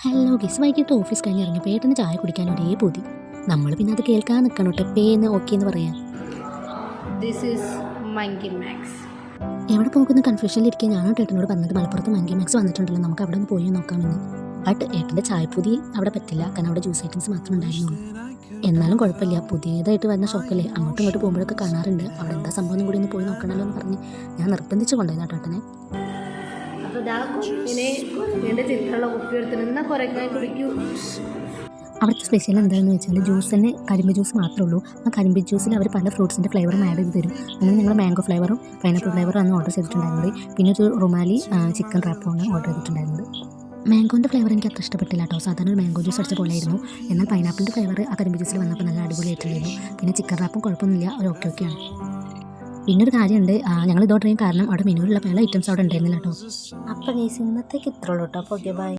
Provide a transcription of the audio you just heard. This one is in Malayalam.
ഹലോ ഗിസ് വൈകിട്ട് ഓഫീസ് കഴിഞ്ഞ് ഇറങ്ങിയപ്പോൾ ഏട്ടന് ചായ കുടിക്കാൻ ഒരേ പൂതി. നമ്മൾ പിന്നെ അത് കേൾക്കാൻ നിൽക്കണം കേട്ടോ, പേന്ന് ഓക്കെ എന്ന് പറയാം. This is Monkey Max. എവിടെ പോകുന്ന കൺഫ്യൂഷനിലിരിക്കുക. ഞാനോ ഏട്ടനോട് പറഞ്ഞത് മലപ്പുറത്ത് മങ്കി മാക്സ് വന്നിട്ടുണ്ടല്ലോ, നമുക്ക് അവിടെ ഒന്ന് പോയി നോക്കാമെന്ന്. ബട്ട് ഏട്ടൻ്റെ ചായപ്പൊതി അവിടെ പറ്റില്ല, കാരണം അവിടെ ജ്യൂസ് ഐറ്റംസ് മാത്രമേ ഉണ്ടായിരുന്നുള്ളൂ. എന്നാലും കുഴപ്പമില്ല, പുതിയതായിട്ട് വരുന്ന ഷോപ്പല്ലേ, അങ്ങോട്ടും ഇങ്ങോട്ട് പോകുമ്പോഴൊക്കെ കാണാറുണ്ട്. അവിടെ എന്താ സംഭവം കൂടി ഒന്ന് പോയി നോക്കണമല്ലോ എന്ന് പറഞ്ഞ് ഞാൻ നിർബന്ധിച്ച് കൊണ്ടുപോയി ഏട്ടനെ. അപ്പോൾ ഇതാ കുപ്പിനെ എൻ്റെ ചിത്രമുള്ള കുപ്പി എടുത്തിട്ട് എന്നാൽ കുറയ്ക്കാൻ കുടിക്കൂ. അവിടുത്തെ സ്പെഷ്യൽ എന്താണെന്ന് വെച്ചാൽ ജ്യൂസ് തന്നെ കരിമ്പ് ജ്യൂസ് മാത്രമേ ഉള്ളൂ. ആ കരിമ്പ് ജ്യൂസിൽ അവർ പല ഫ്രൂട്ട്സിൻ്റെ ഫ്ലേവറും ആഡ് ചെയ്ത് തരും. അങ്ങനെ ഞങ്ങൾ മാംഗോ ഫ്ലേവറും പൈനാപ്പിൾ ഫ്ലേവറും ആണ് ഓർഡർ ചെയ്തിട്ടുണ്ടായിരുന്നത്. പിന്നെ ഒരു റുമാലി ചിക്കൻ റാപ്പുമാണ് ഓർഡർ ചെയ്തിട്ടുണ്ടായിരുന്നത്. മാംഗോൻ്റെ ഫ്ലേവർ എനിക്ക് അത്ര ഇഷ്ടപ്പെട്ടില്ല കേട്ടോ. സാധാരണ ഒരു മാംഗോ ജ്യൂസ് അടിച്ച പോലെയായിരുന്നു. എന്നാൽ പൈനാപ്പിളിൻ്റെ ഫ്ലേവർ ആ കരിമ്പ് ജ്യൂസിൽ വന്നപ്പോൾ നല്ല അടിപൊളിയായിട്ടുണ്ടായിരുന്നു. പിന്നെ ചിക്കൻ റാപ്പും കുഴപ്പമൊന്നുമില്ല, ഒരു ഓക്കെയാണ്. പിന്നൊരു കാര്യമുണ്ട്, ഞങ്ങൾ ഇത് ഓർഡർ ചെയ്യാൻ കാരണം അവിടെ മെനുവിലുള്ള പല ഐറ്റംസ് അവിടെ ഉണ്ടായിരുന്നില്ല കേട്ടോ. അപ്പോൾ ഇന്നത്തേക്ക് ഇത്രയുള്ളൂ കേട്ടോ. അപ്പോൾ ഓക്കെ, ബൈ.